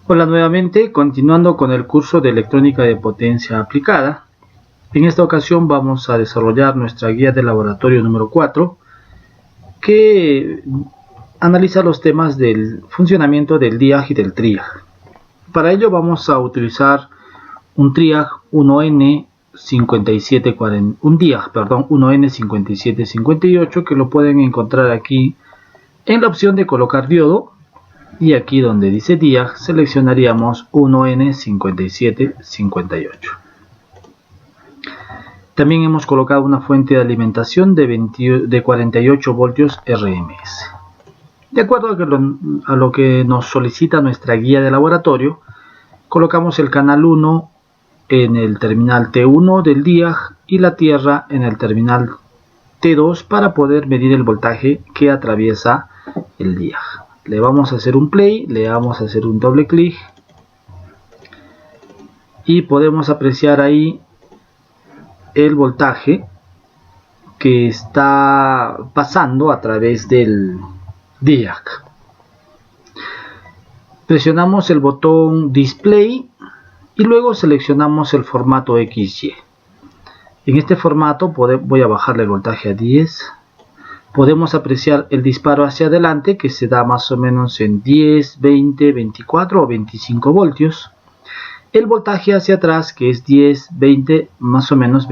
Hola nuevamente, continuando con el curso de electrónica de potencia aplicada. En esta ocasión vamos a desarrollar nuestra guía de laboratorio número 4, que analiza los temas del funcionamiento del diag y del triag. Para ello vamos a utilizar un triag 1N5758, que lo pueden encontrar aquí en la opción de colocar diodo. Y aquí donde dice diag seleccionaríamos 1N5758. También hemos colocado una fuente de alimentación de 48 voltios RMS. De acuerdo a lo que nos solicita nuestra guía de laboratorio, colocamos el canal 1 en el terminal T1 del diag y la tierra en el terminal T2 para poder medir el voltaje que atraviesa el diag. Le vamos a hacer un play, le vamos a hacer un doble clic y podemos apreciar ahí el voltaje que está pasando a través del diag. Presionamos el botón display y luego seleccionamos el formato XY. En este formato voy a bajarle el voltaje a 10. Podemos apreciar el disparo hacia adelante, que se da más o menos en 10, 20, 24 o 25 voltios. El voltaje hacia atrás, que es 10, 20, más o menos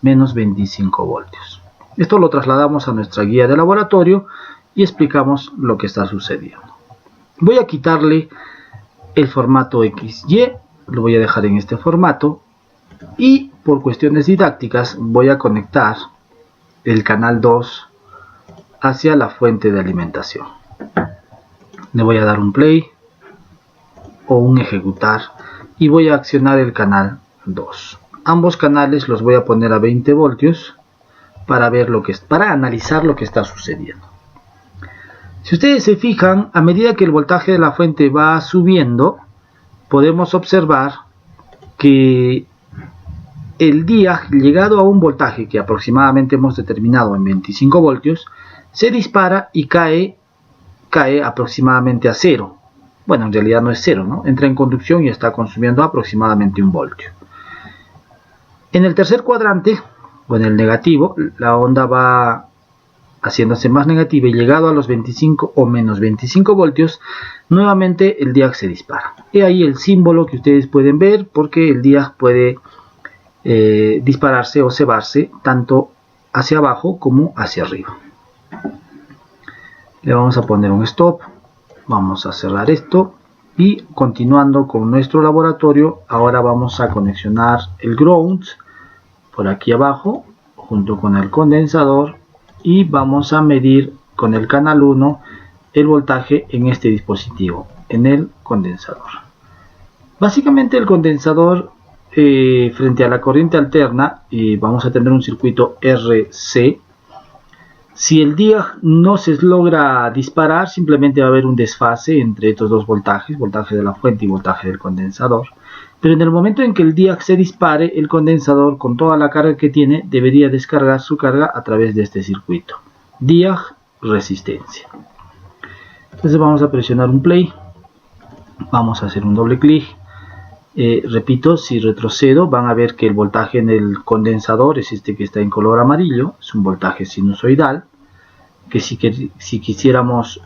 menos 25 voltios. Esto lo trasladamos a nuestra guía de laboratorio y explicamos lo que está sucediendo. Voy a quitarle el formato XY, lo voy a dejar en este formato. Y por cuestiones didácticas voy a conectar el canal 2 hacia la fuente de alimentación. Le voy a dar un play o un ejecutar y voy a accionar el canal 2. Ambos canales los voy a poner a 20 voltios para analizar lo que está sucediendo. Si ustedes se fijan, a medida que el voltaje de la fuente va subiendo, podemos observar que el diag, llegado a un voltaje que aproximadamente hemos determinado en 25 voltios, se dispara y cae aproximadamente a 0. Bueno, en realidad no es 0, ¿no? Entra en conducción y está consumiendo aproximadamente 1 voltio. En el tercer cuadrante, o en el negativo, la onda va haciéndose más negativa y llegado a los 25 o menos 25 voltios, nuevamente el diag se dispara. Y ahí el símbolo que ustedes pueden ver, porque el diag puede dispararse o cebarse tanto hacia abajo como hacia arriba. Le vamos a poner un stop, vamos a cerrar esto y continuando con nuestro laboratorio, ahora vamos a conexionar el ground por aquí abajo junto con el condensador y vamos a medir con el canal 1 el voltaje en este dispositivo, en el condensador. Básicamente el condensador frente a la corriente alterna vamos a tener un circuito RC. Si el diag no se logra disparar, simplemente va a haber un desfase entre estos dos voltajes, voltaje de la fuente y voltaje del condensador. Pero en el momento en que el diag se dispare, el condensador, con toda la carga que tiene, debería descargar su carga a través de este circuito. Diag, resistencia. Entonces vamos a presionar un play. Vamos a hacer un doble clic. Repito, si retrocedo van a ver que el voltaje en el condensador es este que está en color amarillo, es un voltaje sinusoidal, que si quisiéramos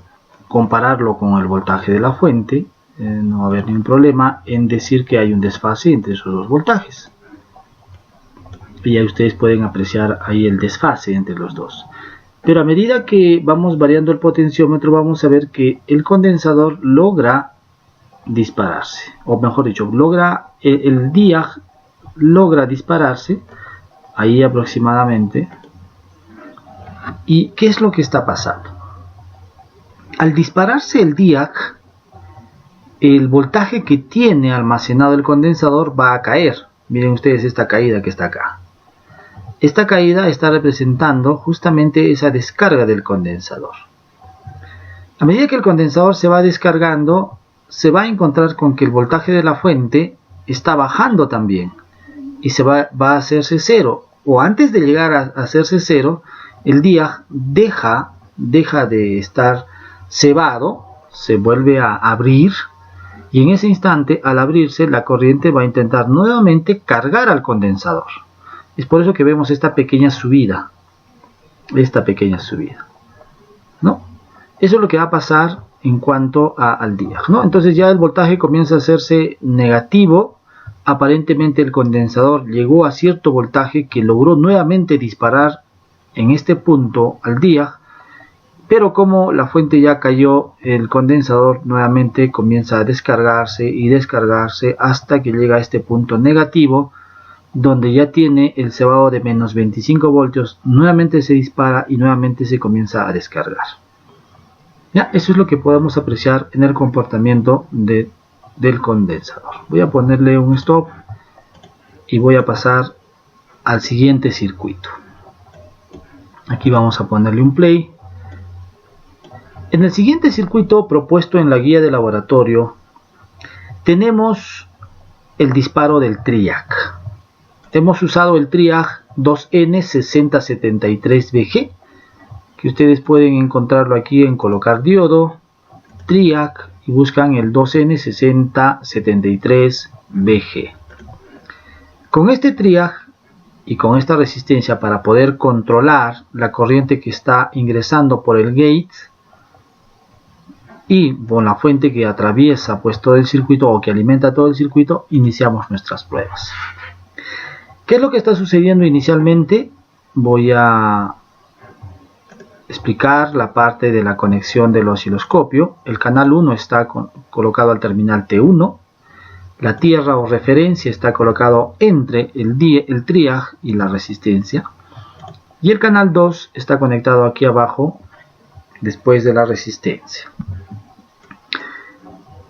compararlo con el voltaje de la fuente, no va a haber ningún problema en decir que hay un desfase entre esos dos voltajes. Y ya ustedes pueden apreciar ahí el desfase entre los dos. Pero a medida que vamos variando el potenciómetro, vamos a ver que el condensador logra dispararse, o mejor dicho, el diag logra dispararse ahí aproximadamente. ¿Y qué es lo que está pasando? Al dispararse el diag, el voltaje que tiene almacenado el condensador va a caer. Miren ustedes esta caída que está acá. Esta caída está representando justamente esa descarga del condensador. A medida que el condensador se va descargando, se va a encontrar con que el voltaje de la fuente está bajando también y va a hacerse 0, o antes de llegar a hacerse 0, el diag deja de estar cebado, se vuelve a abrir y en ese instante, al abrirse, la corriente va a intentar nuevamente cargar al condensador. Es por eso que vemos esta pequeña subida, ¿no? Eso es lo que va a pasar en cuanto al diag, ¿no? Entonces ya el voltaje comienza a hacerse negativo. Aparentemente el condensador llegó a cierto voltaje que logró nuevamente disparar en este punto al diag, pero como la fuente ya cayó, el condensador nuevamente comienza a descargarse y descargarse hasta que llega a este punto negativo, donde ya tiene el cebado de menos 25 voltios, nuevamente se dispara y nuevamente se comienza a descargar. ¿Ya? Eso es lo que podemos apreciar en el comportamiento del condensador. Voy a ponerle un stop y voy a pasar al siguiente circuito. Aquí vamos a ponerle un play. En el siguiente circuito propuesto en la guía de laboratorio tenemos el disparo del TRIAC. Hemos usado el TRIAC 2N6073BG, que ustedes pueden encontrarlo aquí en colocar diodo, TRIAC, y buscan el 2N6073BG. Con este TRIAC y con esta resistencia, para poder controlar la corriente que está ingresando por el gate y con la fuente que atraviesa pues todo el circuito o que alimenta todo el circuito, iniciamos nuestras pruebas. ¿Qué es lo que está sucediendo inicialmente? Voy a explicar la parte de la conexión del osciloscopio. El canal 1 está colocado al terminal T1. La tierra o referencia está colocado entre el TRIAC y la resistencia. Y el canal 2 está conectado aquí abajo después de la resistencia.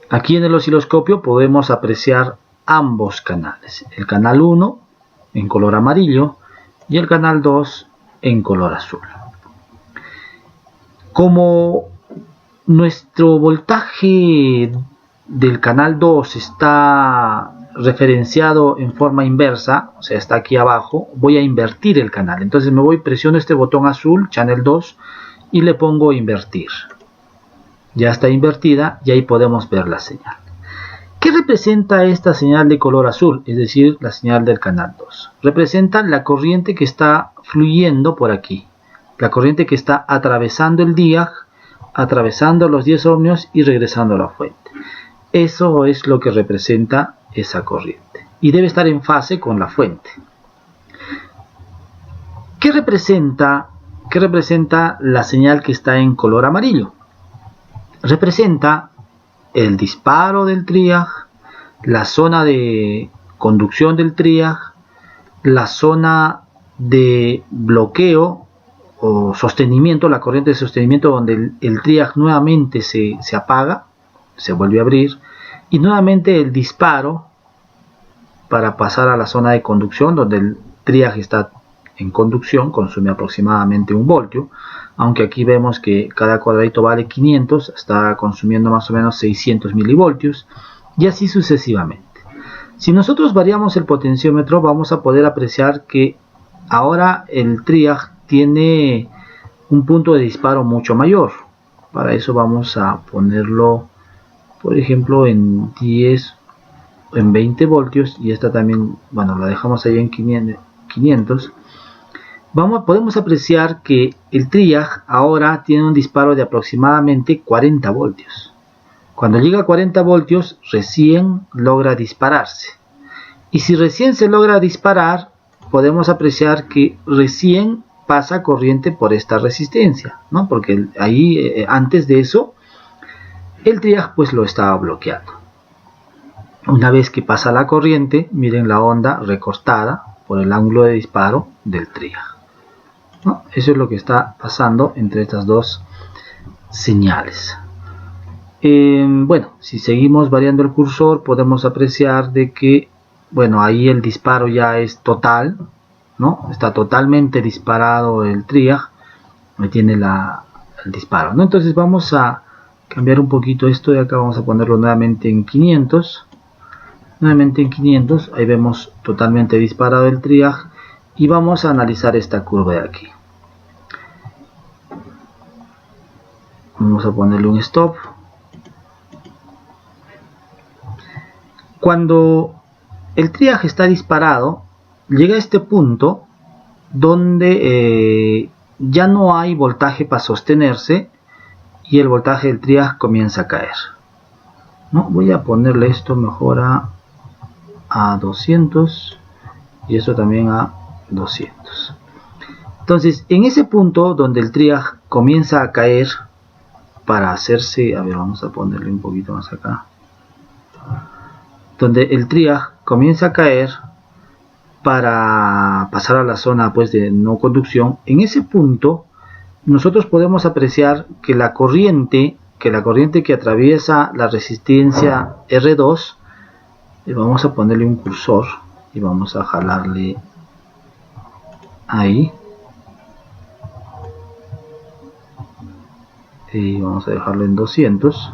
Aquí en el osciloscopio podemos apreciar ambos canales. El canal 1 en color amarillo y el canal 2 en color azul. Como nuestro voltaje del canal 2 está referenciado en forma inversa, o sea, está aquí abajo, voy a invertir el canal. Entonces presiono este botón azul, channel 2, y le pongo invertir. Ya está invertida y ahí podemos ver la señal. ¿Qué representa esta señal de color azul? Es decir, la señal del canal 2. Representa la corriente que está fluyendo por aquí. La corriente que está atravesando el diag, atravesando los 10 ohmios y regresando a la fuente. Eso es lo que representa esa corriente. Y debe estar en fase con la fuente. ¿Qué representa la señal que está en color amarillo? Representa el disparo del TRIAC, la zona de conducción del TRIAC, la zona de bloqueo o sostenimiento, la corriente de sostenimiento donde el TRIAC nuevamente se apaga, se vuelve a abrir, y nuevamente el disparo para pasar a la zona de conducción donde el TRIAC está en conducción, consume aproximadamente 1 voltio, aunque aquí vemos que cada cuadradito vale 500, está consumiendo más o menos 600 milivoltios, y así sucesivamente. Si nosotros variamos el potenciómetro, vamos a poder apreciar que ahora el TRIAC tiene un punto de disparo mucho mayor. Para eso vamos a ponerlo, por ejemplo, en 10 o en 20 voltios, y esta también, bueno, la dejamos ahí en 500. Podemos apreciar que el TRIAC ahora tiene un disparo de aproximadamente 40 voltios. Cuando llega a 40 voltios, recién logra dispararse. Y si recién se logra disparar, podemos apreciar que recién pasa corriente por esta resistencia, ¿no? Porque ahí, antes de eso, el TRIAC pues lo estaba bloqueando. Una vez que pasa la corriente, miren la onda recortada por el ángulo de disparo del TRIAC, ¿no? Eso es lo que está pasando entre estas dos señales. Bueno, si seguimos variando el cursor, podemos apreciar de que, bueno, ahí el disparo ya es total, ¿no? Está totalmente disparado el TRIAC, ahí tiene el disparo, ¿no? Entonces vamos a cambiar un poquito esto de acá, vamos a ponerlo nuevamente en 500. Nuevamente en 500, ahí vemos totalmente disparado el TRIAC, y vamos a analizar esta curva de aquí. Vamos a ponerle un stop. Cuando el triag está disparado, llega a este punto donde ya no hay voltaje para sostenerse y el voltaje del triag comienza a caer, ¿no? Voy a ponerle esto mejor a 200 y esto también a 200. Entonces, en ese punto donde el triag comienza a caer, para hacerse, a ver, vamos a ponerle un poquito más acá, donde el triag comienza a caer para pasar a la zona pues de no conducción, en ese punto nosotros podemos apreciar que la corriente que atraviesa la resistencia R2, vamos a ponerle un cursor y vamos a jalarle ahí y vamos a dejarlo en 200.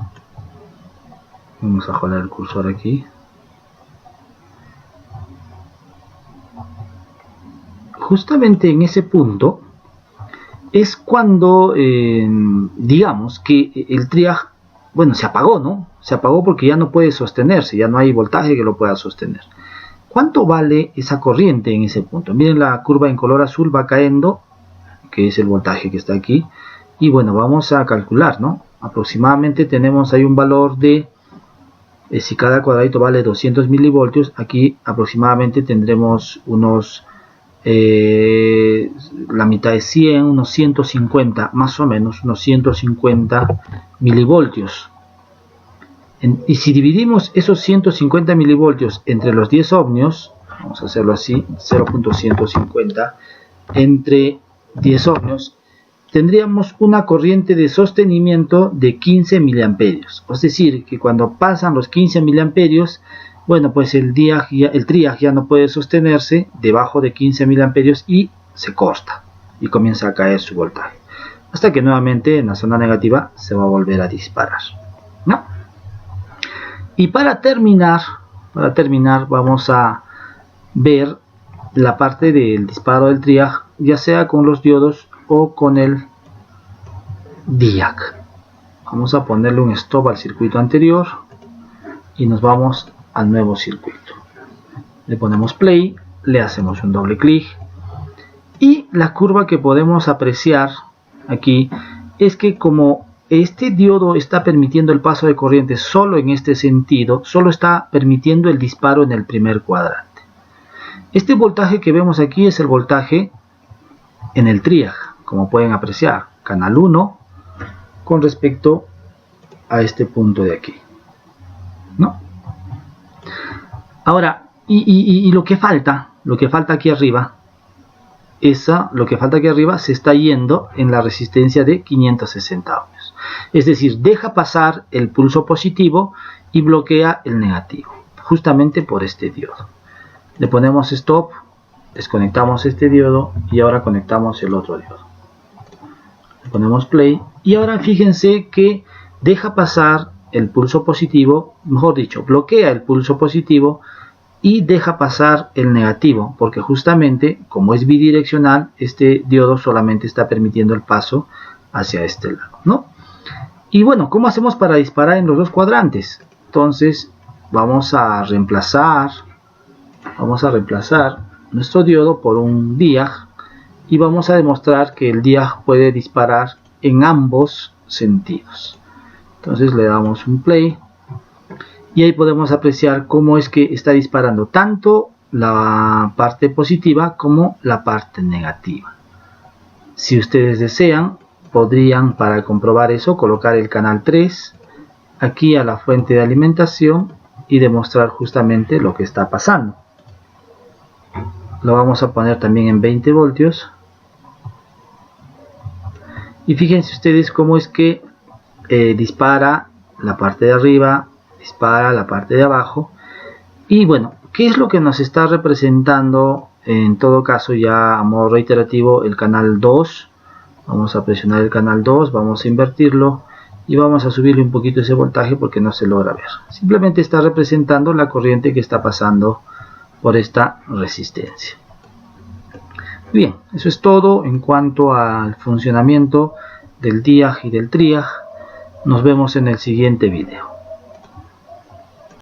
Vamos a jalar el cursor aquí. Justamente en ese punto es cuando digamos que el triag, bueno, se apagó, ¿no? Se apagó porque ya no puede sostenerse, ya no hay voltaje que lo pueda sostener. ¿Cuánto vale esa corriente en ese punto? Miren, la curva en color azul va cayendo, que es el voltaje que está aquí. Y bueno, vamos a calcular, ¿no? Aproximadamente tenemos ahí un valor de, si cada cuadradito vale 200 milivoltios, aquí aproximadamente tendremos unos, la mitad de 100, unos 150, más o menos, unos 150 milivoltios. Y si dividimos esos 150 milivoltios entre los 10 ohmios, vamos a hacerlo así, 0.150 entre 10 ohmios, tendríamos una corriente de sostenimiento de 15 miliamperios. Es decir, que cuando pasan los 15 miliamperios, bueno, pues el triag ya no puede sostenerse debajo de 15 miliamperios y se corta y comienza a caer su voltaje. Hasta que nuevamente en la zona negativa se va a volver a disparar, ¿no? Y para terminar vamos a ver la parte del disparo del triag, ya sea con los diodos o con el diag. Vamos a ponerle un stop al circuito anterior y nos vamos al nuevo circuito. Le ponemos play, le hacemos un doble clic y la curva que podemos apreciar aquí es que como este diodo está permitiendo el paso de corriente solo en este sentido, solo está permitiendo el disparo en el primer cuadrante. Este voltaje que vemos aquí es el voltaje en el triag, como pueden apreciar, canal 1 con respecto a este punto de aquí, ¿no? Ahora, lo que falta aquí arriba, lo que falta aquí arriba se está yendo en la resistencia de 560 ohmios. Es decir, deja pasar el pulso positivo y bloquea el negativo, justamente por este diodo. Le ponemos stop, desconectamos este diodo y ahora conectamos el otro diodo. Le ponemos play y ahora fíjense que deja pasar el pulso positivo, mejor dicho, bloquea el pulso positivo y deja pasar el negativo, porque justamente como es bidireccional, este diodo solamente está permitiendo el paso hacia este lado, ¿no? Y bueno, ¿cómo hacemos para disparar en los dos cuadrantes? Entonces vamos a reemplazar nuestro diodo por un diag y vamos a demostrar que el diag puede disparar en ambos sentidos. Entonces le damos un play y ahí podemos apreciar cómo es que está disparando tanto la parte positiva como la parte negativa. Si ustedes desean, podrían, para comprobar eso, colocar el canal 3 aquí a la fuente de alimentación y demostrar justamente lo que está pasando. Lo vamos a poner también en 20 voltios y fíjense ustedes cómo es que dispara la parte de arriba, dispara la parte de abajo. Y bueno, ¿qué es lo que nos está representando en todo caso ya a modo reiterativo? El canal 2. Vamos a presionar el canal 2, vamos a invertirlo y vamos a subirle un poquito ese voltaje porque no se logra ver. Simplemente está representando la corriente que está pasando por esta resistencia. Bien, eso es todo en cuanto al funcionamiento del diag y del triag. Nos vemos en el siguiente video.